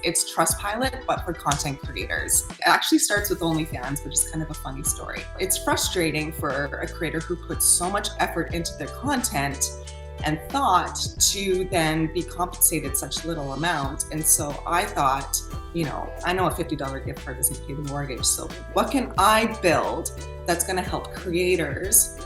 It's Trustpilot, but for content creators. It actually starts with OnlyFans, which is kind of a funny story. It's frustrating for a creator who puts so much effort into their content and thought to then be compensated such little amount. And so I thought, I know a $50 gift card doesn't pay the mortgage. So what can I build that's going to help creators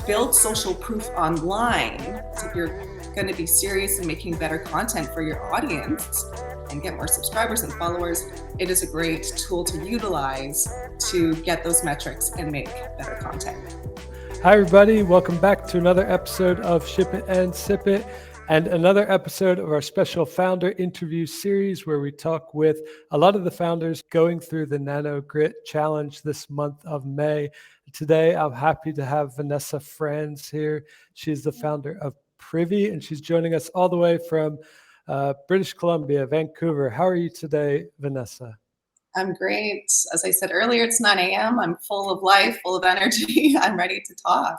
build social proof online? So if you're going to be serious in making better content for your audience and get more subscribers and followers, it is a great tool to utilize to get those metrics and make better content. Hi, everybody. Welcome back to another episode of Ship It and Sip It, and another episode of our special founder interview series where we talk with a lot of the founders going through the Nano Grit Challenge this month of May. Today, I'm happy to have Vanessa Franz here. She's the founder of Privy, and she's joining us all the way from British Columbia, Vancouver. How are you today, Vanessa? I'm great. As I said earlier, it's 9 a.m. I'm full of life, full of energy. I'm ready to talk.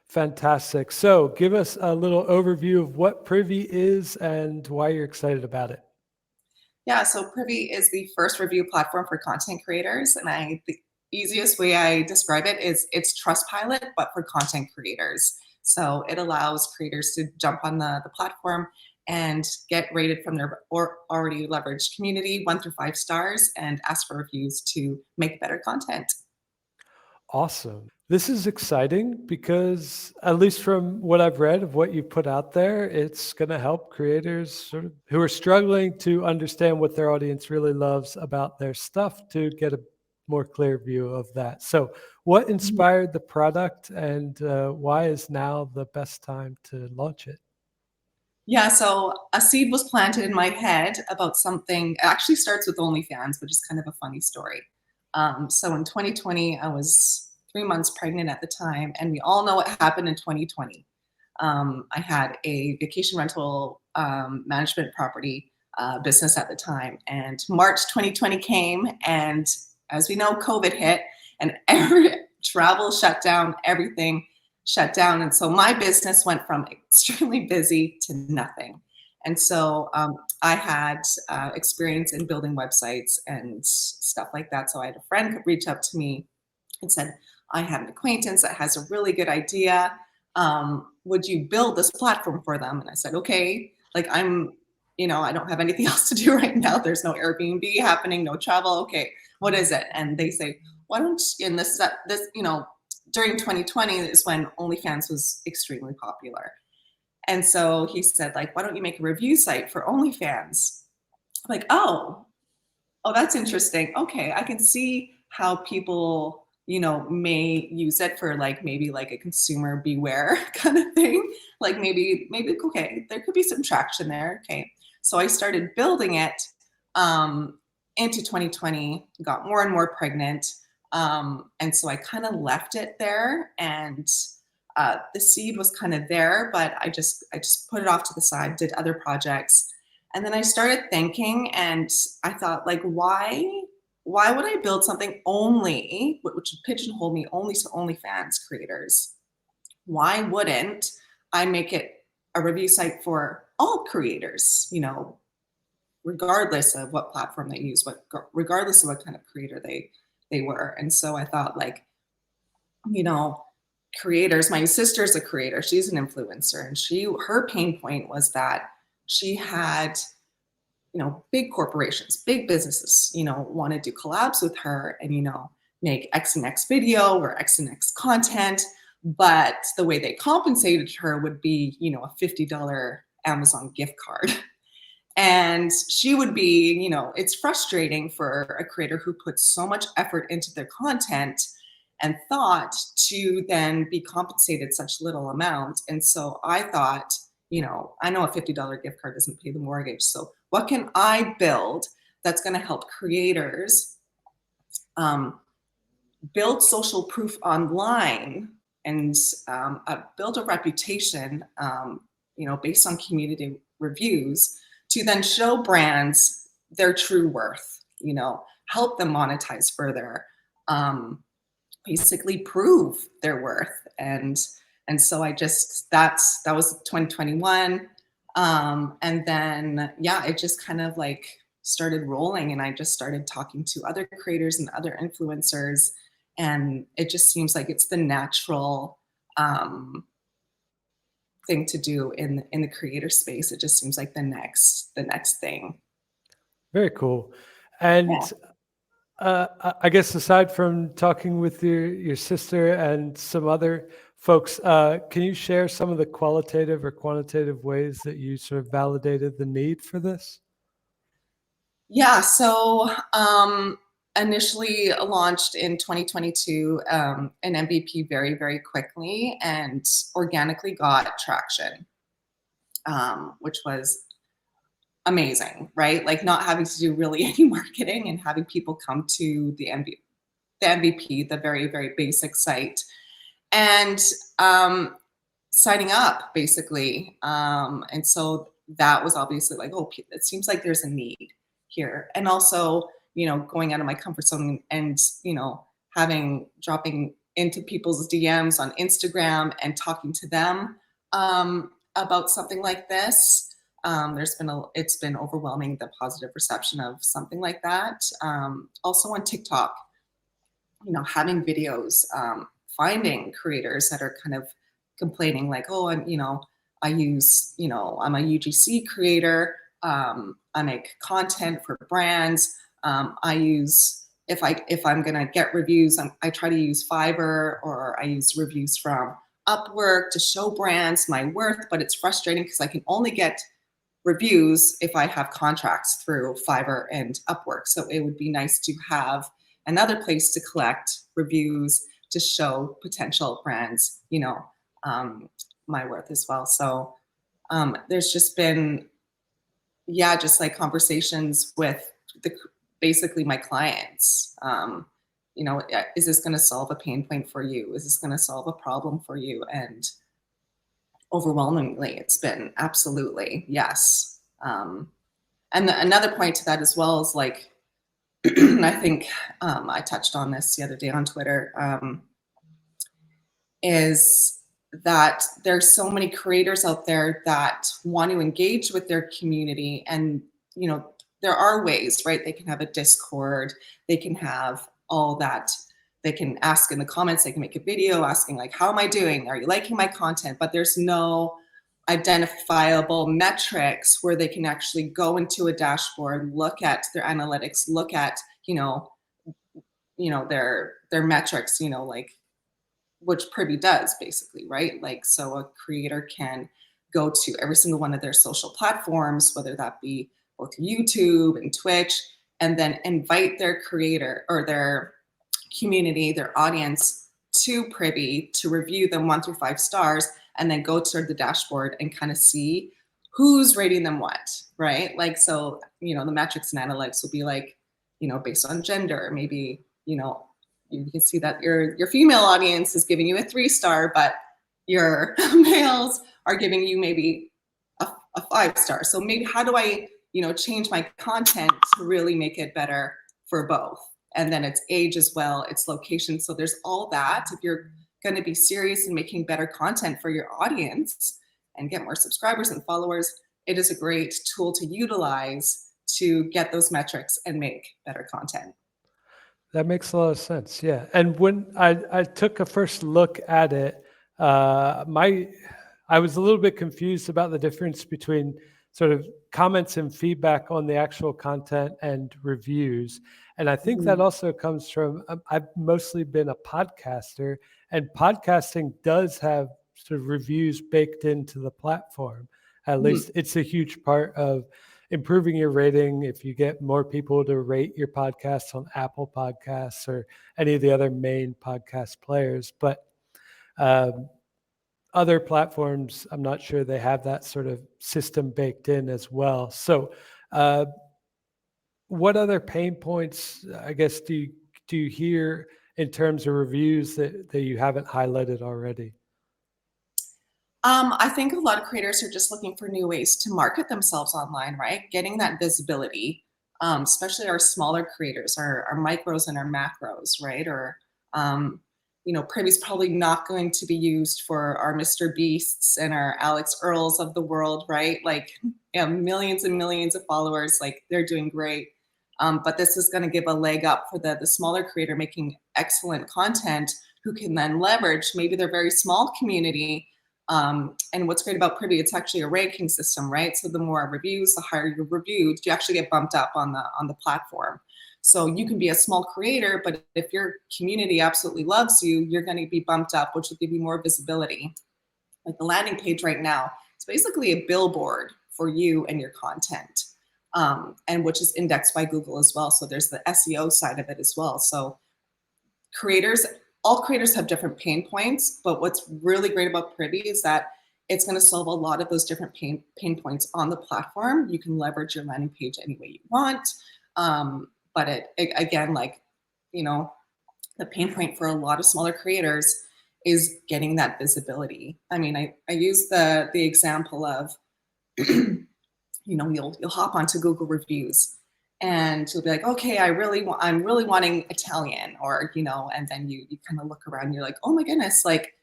Fantastic. So give us a little overview of what Privy is and why you're excited about it. Yeah, so Privy is the first review platform for content creators. And the easiest way I describe it is it's Trustpilot, but for content creators. So it allows creators to jump on the platform and get rated from their already leveraged community 1 through 5 stars and ask for reviews to make better content. Awesome. This is exciting because, at least from what I've read of what you put out there, it's going to help creators sort of who are struggling to understand what their audience really loves about their stuff to get a more clear view of that. So what inspired the product, and why is now the best time to launch it? Yeah, so a seed was planted in my head about something. It actually starts with OnlyFans, which is kind of a funny story. So in 2020, I was 3 months pregnant at the time, and we all know what happened in 2020. I had a vacation rental management property business at the time, and March 2020 came, and as we know, COVID hit, and every travel shut down, everything shut down. And so my business went from extremely busy to nothing. And so I had experience in building websites and stuff like that. So I had a friend reach out to me and said, I have an acquaintance that has a really good idea. Would you build this platform for them? And I said, okay, like I don't have anything else to do right now. There's no Airbnb happening, no travel. Okay, what is it? And they say, why don't you, and this, during 2020 is when OnlyFans was extremely popular. And so he said, like, why don't you make a review site for OnlyFans? I'm like, oh, that's interesting. Okay, I can see how people, may use it for maybe a consumer beware kind of thing. Like maybe, okay, there could be some traction there. Okay. So I started building it into 2020, got more and more pregnant. And so I kind of left it there, and the seed was kind of there, but I just put it off to the side, did other projects. And then I started thinking, and I thought, like, why would I build something only, which would pigeonhole me only to OnlyFans creators? Why wouldn't I make it a review site for all creators, regardless of what platform they use, regardless of what kind of creator they were? And so I thought, creators, my sister's a creator, she's an influencer, and her pain point was that she had, big corporations, big businesses, want to do collabs with her and, make X and X video or X and X content. But the way they compensated her would be, a $50 Amazon gift card. And she would be, it's frustrating for a creator who puts so much effort into their content and thought to then be compensated such little amount. And so I thought, I know a $50 gift card doesn't pay the mortgage. So what can I build that's going to help creators build social proof online and build a reputation, based on community reviews, to then show brands their true worth, help them monetize further, basically prove their worth. And so that was 2021. And then, yeah, it just kind of like started rolling, and I just started talking to other creators and other influencers. And it just seems like it's the natural thing to do in the creator space. It just seems like the next thing. Very cool. Yeah. And I guess aside from talking with your sister and some other folks, can you share some of the qualitative or quantitative ways that you sort of validated the need for this? Yeah, so initially launched in 2022, an MVP very, very quickly and organically got traction, which was amazing, right? Like not having to do really any marketing and having people come to the MVP, the very, very basic site, and signing up basically. And so that was obviously like, oh, it seems like there's a need here. And also, going out of my comfort zone and, dropping into people's DMs on Instagram and talking to them about something like this. It's been overwhelming, the positive reception of something like that. Also on TikTok, having videos, finding creators that are kind of complaining like, oh, I'm a UGC creator. I make content for brands. I use, if I'm gonna get reviews, I try to use Fiverr, or I use reviews from Upwork to show brands my worth, but it's frustrating because I can only get reviews if I have contracts through Fiverr and Upwork. So it would be nice to have another place to collect reviews to show potential brands, my worth as well. So there's just been, yeah, just like conversations with basically my clients. Is this going to solve a pain point for you? Is this going to solve a problem for you? And overwhelmingly, it's been absolutely yes. And another point to that as well is like, I think I touched on this the other day on Twitter, is that there's so many creators out there that want to engage with their community. And, there are ways, right? They can have a Discord, they can have all that. They can ask in the comments, they can make a video asking like, how am I doing? Are you liking my content? But there's no identifiable metrics where they can actually go into a dashboard, look at their analytics, look at, their metrics, like, which Privy does basically, right? Like, so a creator can go to every single one of their social platforms, whether that be both YouTube and Twitch, and then invite their creator or their community, their audience to Privy to review them 1 through 5 stars, and then go to the dashboard and kind of see who's rating them what, right? Like, so, the metrics and analytics will be like, based on gender, maybe, you can see that your female audience is giving you a 3-star, but your males are giving you maybe a 5-star. So maybe how do I, change my content to really make it better for both? And then it's age as well, it's location. So there's all that. If you're going to be serious in making better content for your audience and get more subscribers and followers, it is a great tool to utilize to get those metrics and make better content. That makes a lot of sense. Yeah. And when I took a first look at it, I was a little bit confused about the difference between sort of comments and feedback on the actual content and reviews. And I think that also comes from, I've mostly been a podcaster, and podcasting does have sort of reviews baked into the platform. At least it's a huge part of improving your rating. If you get more people to rate your podcast on Apple Podcasts or any of the other main podcast players. But other platforms, I'm not sure they have that sort of system baked in as well. So what other pain points, I guess, do you hear in terms of reviews that you haven't highlighted already? I think a lot of creators are just looking for new ways to market themselves online, right? Getting that visibility, especially our smaller creators, our micros and our macros, right? Or Privy's probably not going to be used for our Mr. Beasts and our Alex Earls of the world, right? Like, millions and millions of followers, like they're doing great. But this is going to give a leg up for the smaller creator making excellent content who can then leverage maybe their very small community. And what's great about Privy, it's actually a ranking system, right? So the more reviews, the higher you're reviewed, you actually get bumped up on the platform. So you can be a small creator, but if your community absolutely loves you, you're going to be bumped up, which will give you more visibility. Like the landing page right now, it's basically a billboard for you and your content, and which is indexed by Google as well. So there's the SEO side of it as well. So all creators have different pain points, but what's really great about Privy is that it's going to solve a lot of those different pain points on the platform. You can leverage your landing page any way you want. But it again, like, the pain point for a lot of smaller creators is getting that visibility. I mean, I use the example of, you'll hop onto Google reviews and you'll be like, okay, I'm really wanting Italian, or, and then you kind of look around and you're like, oh my goodness, like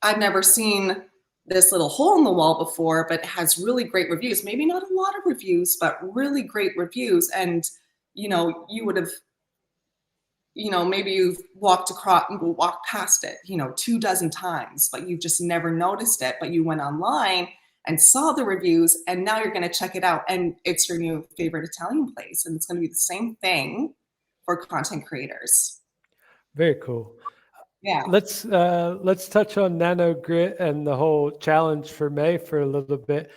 I've never seen this little hole in the wall before, but it has really great reviews. Maybe not a lot of reviews, but really great reviews. And, you would have, maybe you've walked past it, 24 times, but you've just never noticed it. But you went online and saw the reviews, and now you're going to check it out, and it's your new favorite Italian place. And it's going to be the same thing for content creators. Very cool. Yeah. Let's touch on Nano Grit and the whole challenge for May for a little bit.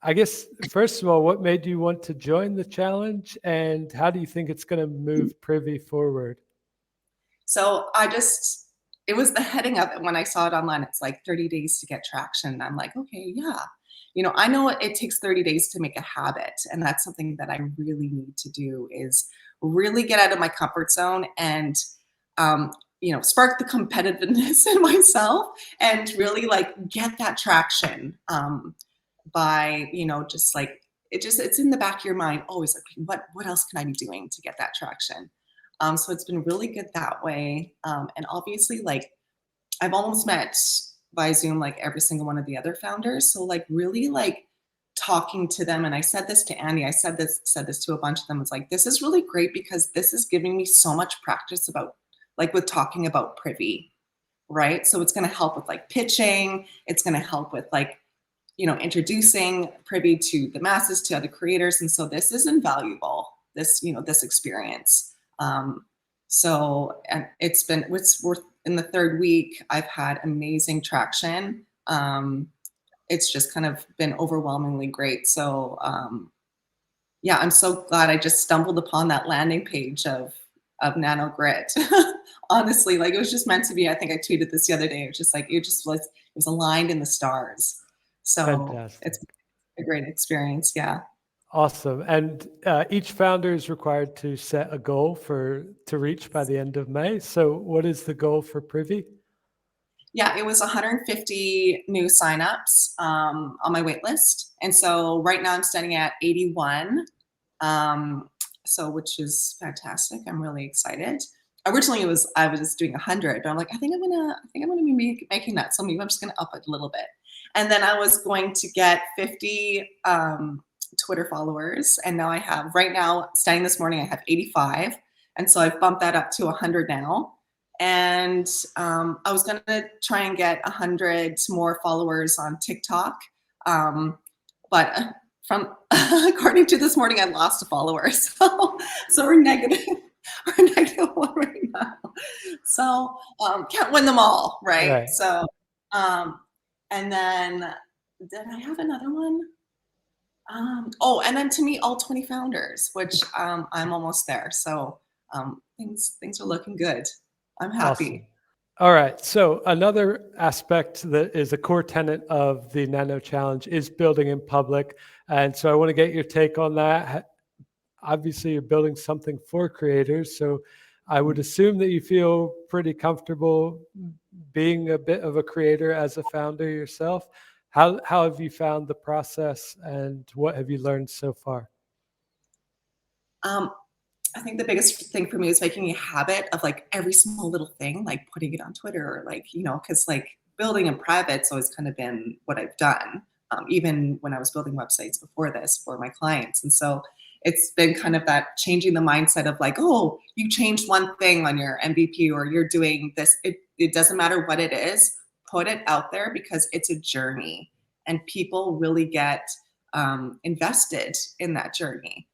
I guess, first of all, what made you want to join the challenge, and how do you think it's going to move Privy forward? So it was the heading of it when I saw it online. It's like 30 days to get traction. I'm like, okay, yeah. I know it takes 30 days to make a habit. And that's something that I really need to do, is really get out of my comfort zone and, spark the competitiveness in myself and really like get that traction. By just like it's in the back of your mind always, like what else can I be doing to get that traction. So it's been really good that way. And obviously, like, I've almost met by Zoom like every single one of the other founders, so like really like talking to them. And I said this to Andy, I said this to a bunch of them. It's like, this is really great because this is giving me so much practice about, like, with talking about Privy, right? So it's going to help with like pitching, it's going to help with like, introducing Privy to the masses, to other creators. And so this is invaluable, this experience. So, and we're in the third week, I've had amazing traction. It's just kind of been overwhelmingly great. So, yeah, I'm so glad I just stumbled upon that landing page of Nano Grit. Honestly, like, it was just meant to be. I think I tweeted this the other day. It was just like, it was aligned in the stars. So Fantastic. It's a great experience. Yeah. Awesome. And each founder is required to set a goal to reach by the end of May. So what is the goal for Privy? Yeah, it was 150 new signups on my wait list. And so right now I'm standing at 81. So which is fantastic. I'm really excited. Originally I was doing 100, but I'm like, I think I'm gonna be making that. So maybe I'm just gonna up it a little bit. And then I was going to get 50 Twitter followers. And now right now, starting this morning, I have 85. And so I've bumped that up to 100 now. And I was going to try and get 100 more followers on TikTok. But according to this morning, I lost a follower. So we're negative. We're -1 right now. So can't win them all, right? So, and then did I have another one? And then to meet all 20 founders, which I'm almost there. So things are looking good. I'm happy. Awesome. All right. So another aspect that is a core tenet of the Nano Challenge is building in public. And so I want to get your take on that. Obviously, you're building something for creators. So I would assume that you feel pretty comfortable being a bit of a creator as a founder yourself. How have you found the process, and what have you learned so far? I think the biggest thing for me is making a habit of like every small little thing, like putting it on Twitter or like, because like building in private's always kind of been what I've done, even when I was building websites before this for my clients. And so it's been kind of that changing the mindset of like, oh, you changed one thing on your MVP or you're doing this. It doesn't matter what it is, put it out there because it's a journey and people really get invested in that journey.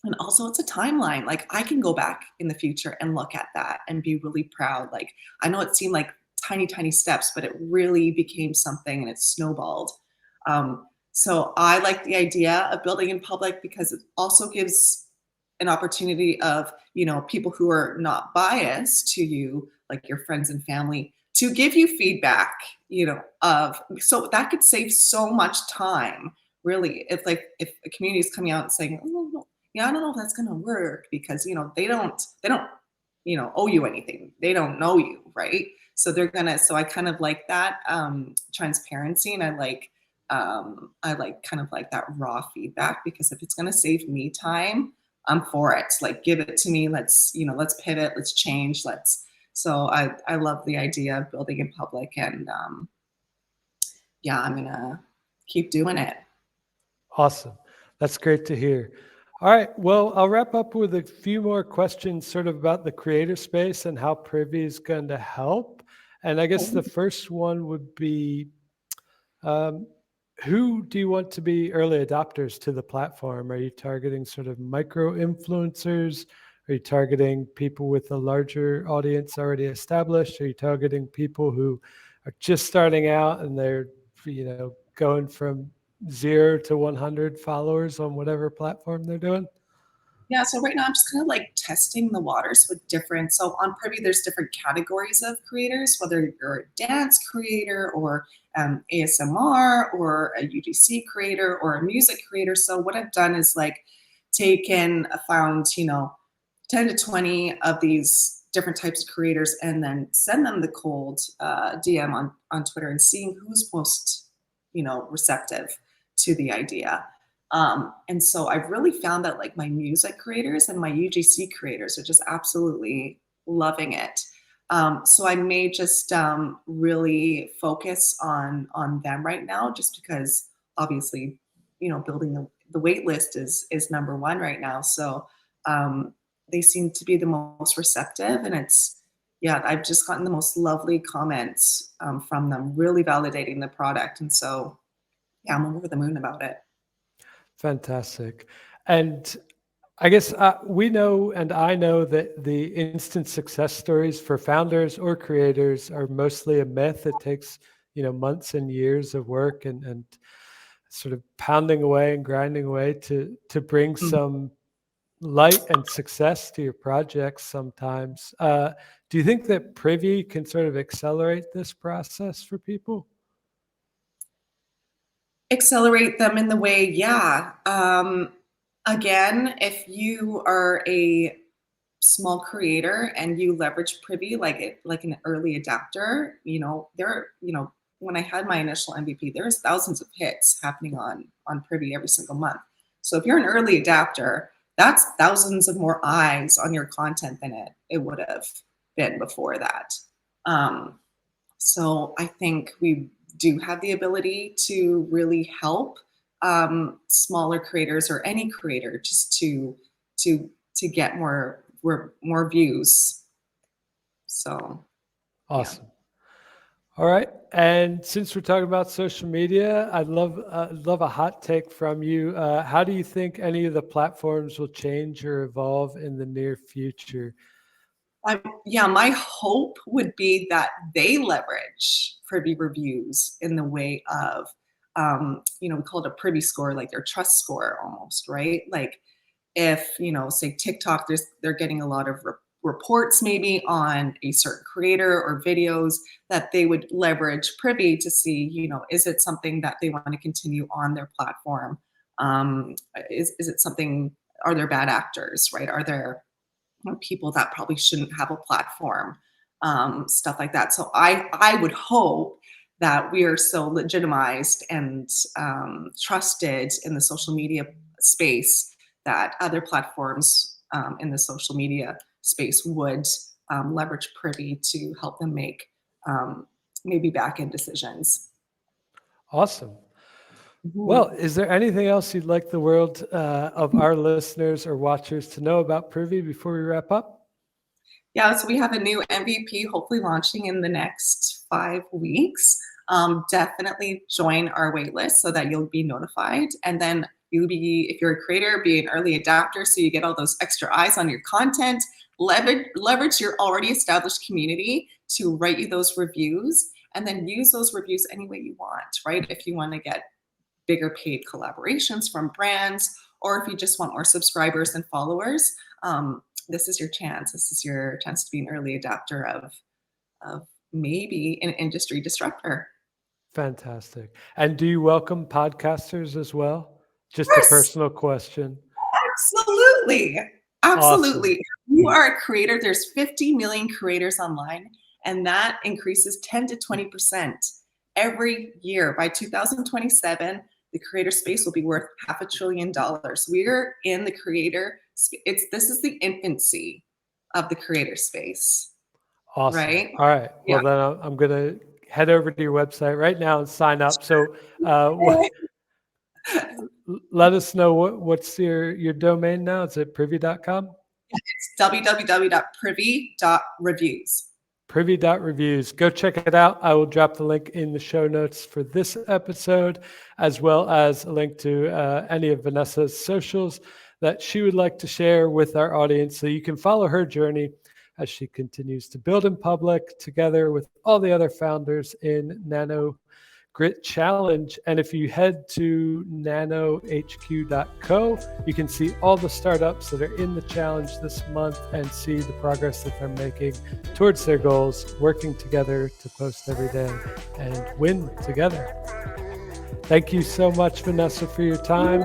And also it's a timeline. Like I can go back in the future and look at that and be really proud. Like I know it seemed like tiny, tiny steps, but it really became something and it snowballed. So I like the idea of building in public because it also gives an opportunity of, people who are not biased to you, like your friends and family, to give you feedback, so that could save so much time really if a community is coming out and saying, oh, no, yeah, I don't know if that's going to work because they don't owe you anything. They don't know you, right? So they're gonna. So I kind of like that transparency, and I like kind of like that raw feedback because if it's gonna save me time, I'm for it. Like give it to me. Let's pivot. Let's change. So I love the idea of building in public, and yeah, I'm gonna keep doing it. Awesome. That's great to hear. All right. Well, I'll wrap up with a few more questions sort of about the creator space and how Privy is going to help. And I guess the first one would be, who do you want to be early adopters to the platform? Are you targeting sort of micro influencers? Are you targeting people with a larger audience already established? Are you targeting people who are just starting out and they're, going from 0 to 100 followers on whatever platform they're doing? Yeah, so right now I'm just kind of like testing the waters with different. So on Privy, there's different categories of creators, whether you're a dance creator or ASMR or a UGC creator or a music creator. So what I've done is like found 10 to 20 of these different types of creators and then send them the cold DM on Twitter and seeing who's most receptive to the idea. And so I've really found that like my music creators and my UGC creators are just absolutely loving it. So I may just really focus on them right now, just because obviously, building the wait list is number one right now. So they seem to be the most receptive, and yeah, I've just gotten the most lovely comments from them, really validating the product, and so yeah, I'm over the moon about it. Fantastic. And I guess we know, and I know that the instant success stories for founders or creators are mostly a myth. It takes, months and years of work and sort of pounding away and grinding away to bring some light and success to your projects sometimes. Do you think that Privy can sort of accelerate this process for people? Accelerate them in the way, yeah. Again, if you are a small creator and you leverage Privy like an early adapter, when I had my initial MVP, there's thousands of hits happening on Privy every single month. So if you're an early adapter, that's thousands of more eyes on your content than it would have been before that. So I think we do have the ability to really help smaller creators or any creator just to get more views. So Awesome. Yeah. All right. And since we're talking about social media, I'd love a hot take from you. How do you think any of the platforms will change or evolve in the near future? My hope would be that they leverage Privy reviews in the way of, we call it a Privy score, like their trust score almost, right? Like if, say TikTok, they're getting a lot of reports maybe on a certain creator or videos, that they would leverage Privy to see, is it something that they want to continue on their platform? Is it something, are there bad actors, right? Are there people that probably shouldn't have a platform, stuff like that. So I would hope that we are so legitimized and trusted in the social media space that other platforms in the social media space would leverage Privy to help them make maybe back-end decisions. Awesome. Mhm. Well, is there anything else you'd like the world of our listeners or watchers to know about Privy before we wrap up? Yeah, so we have a new MVP hopefully launching in the next 5 weeks. Definitely join our waitlist so that you'll be notified. And then you'll be, if you're a creator, be an early adapter so you get all those extra eyes on your content. Leverage your already established community to write you those reviews, and then use those reviews any way you want, right? If you want to get bigger paid collaborations from brands, or if you just want more subscribers and followers, this is your chance. This is your chance to be an early adapter of maybe an industry disruptor. Fantastic. And do you welcome podcasters as well? Just a Yes, personal question. absolutely. Absolutely. Awesome. If you are a creator, there's 50 million creators online, and that increases 10 to 20% every year. By 2027, the creator space will be worth $500 billion. We're in the creator. This is the infancy of the creator space, Awesome. right? All right. Yeah. Well, then I'm going to head over to your website right now and sign up. So let us know what's your domain now. Is it privy.com? It's www.privy.reviews. Privy.reviews. Go check it out. I will drop the link in the show notes for this episode, as well as a link to any of Vanessa's socials that she would like to share with our audience, so you can follow her journey as she continues to build in public together with all the other founders in Nano Grit Challenge. And if you head to nanohq.co, you can see all the startups that are in the challenge this month and see the progress that they're making towards their goals, working together to post every day and win together. Thank you so much, Vanessa, for your time.